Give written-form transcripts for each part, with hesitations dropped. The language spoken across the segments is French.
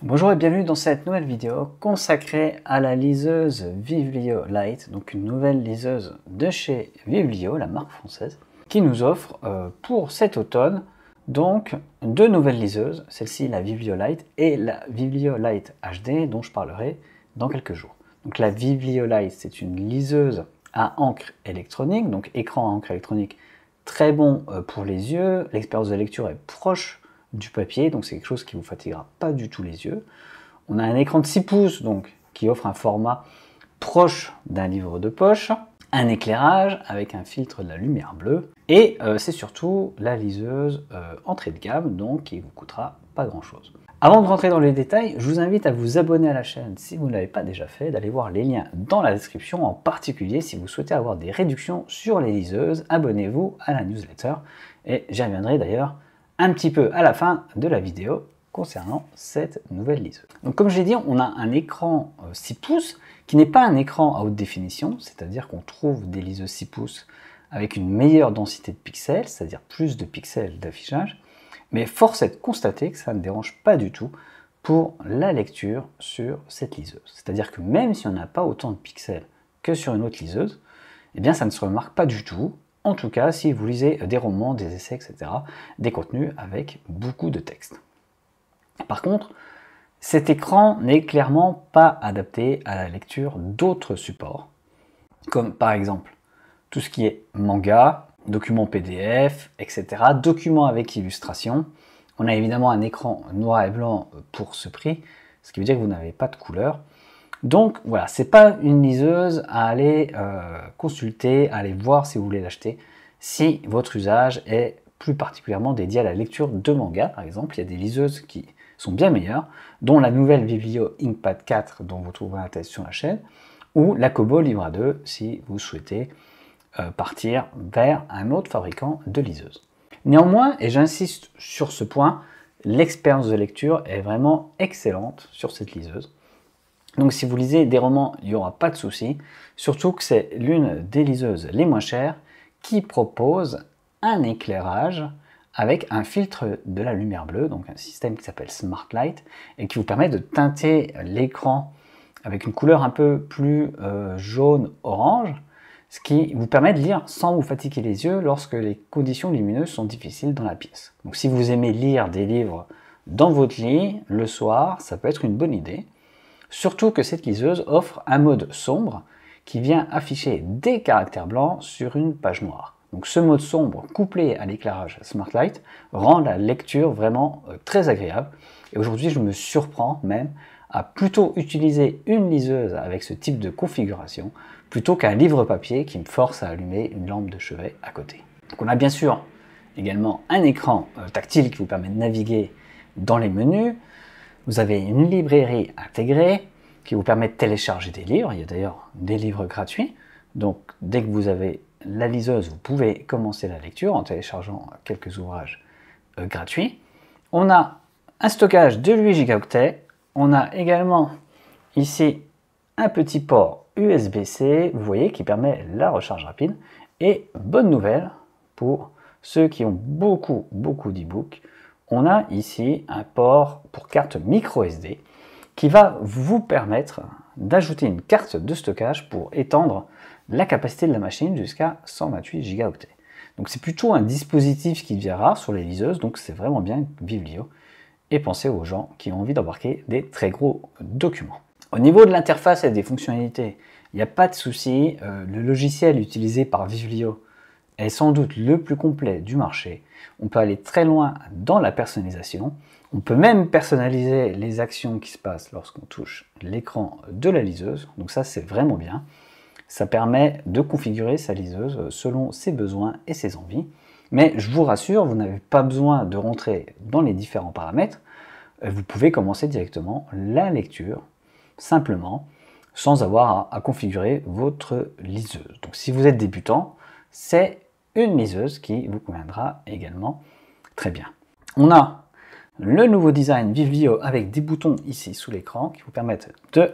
Bonjour et bienvenue dans cette nouvelle vidéo consacrée à la liseuse Vivlio Lite, donc une nouvelle liseuse de chez Vivlio, la marque française, qui nous offre pour cet automne donc deux nouvelles liseuses, celle-ci la Vivlio Lite et la Vivlio Lite HD dont je parlerai dans quelques jours. Donc la Vivlio Lite, c'est une liseuse à encre électronique, donc écran à encre électronique très bon pour les yeux, l'expérience de lecture est proche du papier, donc c'est quelque chose qui ne vous fatiguera pas du tout les yeux. On a un écran de 6 pouces donc, qui offre un format proche d'un livre de poche, un éclairage avec un filtre de la lumière bleue, et c'est surtout la liseuse entrée de gamme, donc qui ne vous coûtera pas grand chose. Avant de rentrer dans les détails, je vous invite à vous abonner à la chaîne si vous ne l'avez pas déjà fait, d'aller voir les liens dans la description, en particulier si vous souhaitez avoir des réductions sur les liseuses, abonnez-vous à la newsletter, et j'y reviendrai d'ailleurs un petit peu à la fin de la vidéo concernant cette nouvelle liseuse. Donc comme je l'ai dit, on a un écran 6 pouces qui n'est pas un écran à haute définition, c'est-à-dire qu'on trouve des liseuses 6 pouces avec une meilleure densité de pixels, c'est-à-dire plus de pixels d'affichage, mais force est de constater que ça ne dérange pas du tout pour la lecture sur cette liseuse. C'est-à-dire que même si on n'a pas autant de pixels que sur une autre liseuse, eh bien ça ne se remarque pas du tout. En tout cas, si vous lisez des romans, des essais, etc., des contenus avec beaucoup de texte. Par contre, cet écran n'est clairement pas adapté à la lecture d'autres supports, comme par exemple tout ce qui est manga, documents PDF, etc., documents avec illustration. On a évidemment un écran noir et blanc pour ce prix, ce qui veut dire que vous n'avez pas de couleur. Donc voilà, c'est pas une liseuse à aller consulter, à aller voir si vous voulez l'acheter, si votre usage est plus particulièrement dédié à la lecture de manga, par exemple. Il y a des liseuses qui sont bien meilleures, dont la nouvelle Vivlio Inkpad 4, dont vous trouverez un test sur la chaîne, ou la Kobo Libra 2, si vous souhaitez partir vers un autre fabricant de liseuses. Néanmoins, et j'insiste sur ce point, l'expérience de lecture est vraiment excellente sur cette liseuse. Donc si vous lisez des romans, il n'y aura pas de souci, surtout que c'est l'une des liseuses les moins chères qui propose un éclairage avec un filtre de la lumière bleue, donc un système qui s'appelle Smart Light, et qui vous permet de teinter l'écran avec une couleur un peu plus jaune-orange, ce qui vous permet de lire sans vous fatiguer les yeux lorsque les conditions lumineuses sont difficiles dans la pièce. Donc si vous aimez lire des livres dans votre lit, le soir, ça peut être une bonne idée. Surtout que cette liseuse offre un mode sombre qui vient afficher des caractères blancs sur une page noire. Donc ce mode sombre couplé à l'éclairage Smart Light rend la lecture vraiment très agréable. Et aujourd'hui, je me surprends même à plutôt utiliser une liseuse avec ce type de configuration plutôt qu'un livre papier qui me force à allumer une lampe de chevet à côté. Donc on a bien sûr également un écran tactile qui vous permet de naviguer dans les menus. Vous avez une librairie intégrée qui vous permet de télécharger des livres. Il y a d'ailleurs des livres gratuits. Donc dès que vous avez la liseuse, vous pouvez commencer la lecture en téléchargeant quelques ouvrages gratuits. On a un stockage de 8 Go. On a également ici un petit port USB-C, vous voyez, qui permet la recharge rapide. Et bonne nouvelle pour ceux qui ont beaucoup d'e-books, on a ici un port pour carte micro SD qui va vous permettre d'ajouter une carte de stockage pour étendre la capacité de la machine jusqu'à 128 Go. Donc c'est plutôt un dispositif qui devient rare sur les liseuses, donc c'est vraiment bien Vivlio. Et pensez aux gens qui ont envie d'embarquer des très gros documents. Au niveau de l'interface et des fonctionnalités, il n'y a pas de souci. Le logiciel utilisé par Vivlio est sans doute le plus complet du marché. On peut aller très loin dans la personnalisation. On peut même personnaliser les actions qui se passent lorsqu'on touche l'écran de la liseuse. Donc ça, c'est vraiment bien. Ça permet de configurer sa liseuse selon ses besoins et ses envies. Mais je vous rassure, vous n'avez pas besoin de rentrer dans les différents paramètres. Vous pouvez commencer directement la lecture, simplement, sans avoir à configurer votre liseuse. Donc si vous êtes débutant, c'est une liseuse qui vous conviendra également très bien. On a le nouveau design Vivlio avec des boutons ici sous l'écran qui vous permettent de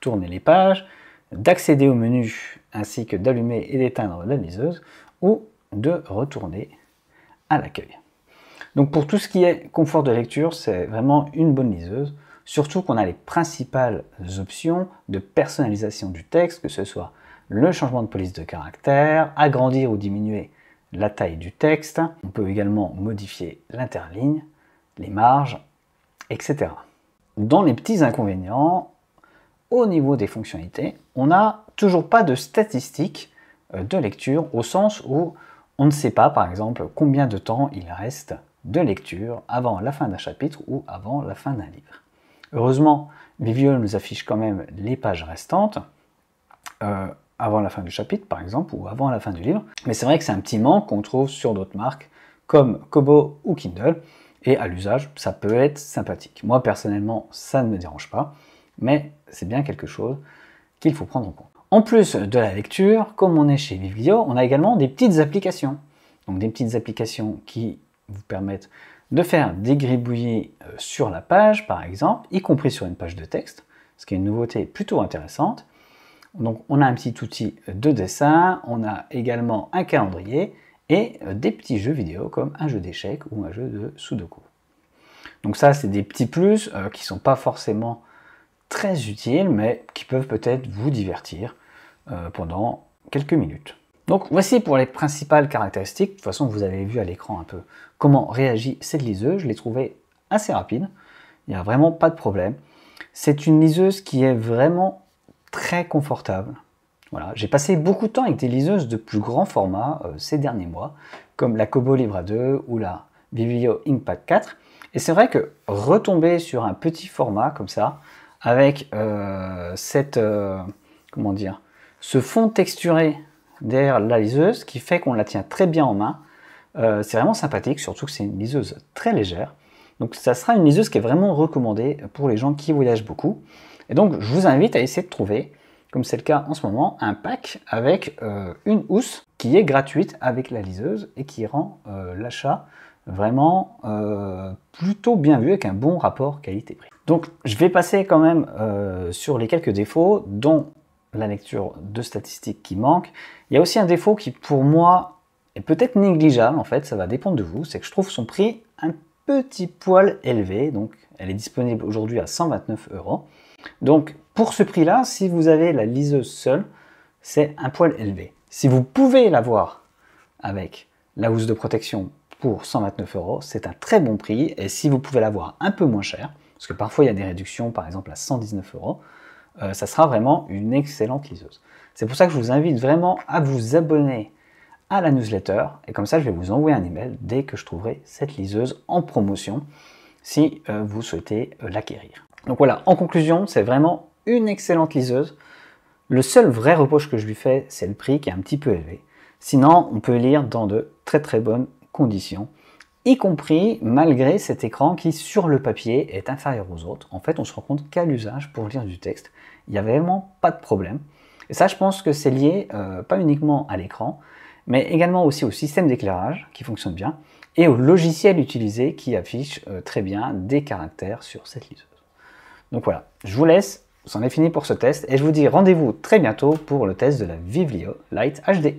tourner les pages, d'accéder au menu ainsi que d'allumer et d'éteindre la liseuse ou de retourner à l'accueil. Donc pour tout ce qui est confort de lecture, c'est vraiment une bonne liseuse. surtout qu'on a les principales options de personnalisation du texte, que ce soit le changement de police de caractère, agrandir ou diminuer la taille du texte. On peut également modifier l'interligne, les marges, etc. Dans les petits inconvénients, au niveau des fonctionnalités, on n'a toujours pas de statistiques de lecture, au sens où on ne sait pas, par exemple, combien de temps il reste de lecture avant la fin d'un chapitre ou avant la fin d'un livre. Heureusement, Vivio nous affiche quand même les pages restantes, avant la fin du chapitre, par exemple, ou avant la fin du livre. Mais c'est vrai que c'est un petit manque qu'on trouve sur d'autres marques, comme Kobo ou Kindle, et à l'usage, ça peut être sympathique. Moi, personnellement, ça ne me dérange pas, mais c'est bien quelque chose qu'il faut prendre en compte. En plus de la lecture, comme on est chez Vivio, on a également des petites applications. Donc des petites applications qui vous permettent de faire des gribouillis sur la page, par exemple, y compris sur une page de texte, ce qui est une nouveauté plutôt intéressante. Donc on a un petit outil de dessin, on a également un calendrier et des petits jeux vidéo comme un jeu d'échecs ou un jeu de Sudoku. Donc ça, c'est des petits plus qui ne sont pas forcément très utiles, mais qui peuvent peut-être vous divertir pendant quelques minutes. Donc voici pour les principales caractéristiques. De toute façon, vous avez vu à l'écran un peu comment réagit cette liseuse. Je l'ai trouvée assez rapide, il n'y a vraiment pas de problème. C'est une liseuse qui est vraiment très confortable. Voilà. J'ai passé beaucoup de temps avec des liseuses de plus grand format ces derniers mois, comme la Kobo Libra 2 ou la Vivio Inkpad 4. Et c'est vrai que retomber sur un petit format comme ça, avec comment dire, ce fond texturé derrière la liseuse qui fait qu'on la tient très bien en main, c'est vraiment sympathique, surtout que c'est une liseuse très légère. Donc ça sera une liseuse qui est vraiment recommandée pour les gens qui voyagent beaucoup. Et donc je vous invite à essayer de trouver, comme c'est le cas en ce moment, un pack avec une housse qui est gratuite avec la liseuse et qui rend l'achat vraiment plutôt bien vu, avec un bon rapport qualité-prix. Donc je vais passer quand même sur les quelques défauts, dont la lecture de statistiques qui manque. Il y a aussi un défaut qui pour moi est peut-être négligeable, en fait, ça va dépendre de vous, c'est que je trouve son prix un petit poil élevé. Donc elle est disponible aujourd'hui à 129 €. Donc pour ce prix-là, si vous avez la liseuse seule, c'est un poil élevé. Si vous pouvez l'avoir avec la housse de protection pour 129 €, c'est un très bon prix. Et si vous pouvez l'avoir un peu moins cher, parce que parfois il y a des réductions, par exemple à 119 €, ça sera vraiment une excellente liseuse. C'est pour ça que je vous invite vraiment à vous abonner à la newsletter, et comme ça je vais vous envoyer un email dès que je trouverai cette liseuse en promotion, si vous souhaitez l'acquérir. Donc voilà, en conclusion, c'est vraiment une excellente liseuse. Le seul vrai reproche que je lui fais, c'est le prix qui est un petit peu élevé. Sinon, on peut lire dans de très bonnes conditions, y compris malgré cet écran qui, sur le papier, est inférieur aux autres. En fait, on se rend compte qu'à l'usage, pour lire du texte, il n'y a vraiment pas de problème. Et ça, je pense que c'est lié pas uniquement à l'écran, mais également aussi au système d'éclairage qui fonctionne bien, et au logiciel utilisé qui affiche très bien des caractères sur cette liseuse. Donc voilà, je vous laisse, c'en est fini pour ce test, et je vous dis rendez-vous très bientôt pour le test de la Vivio Lite HD.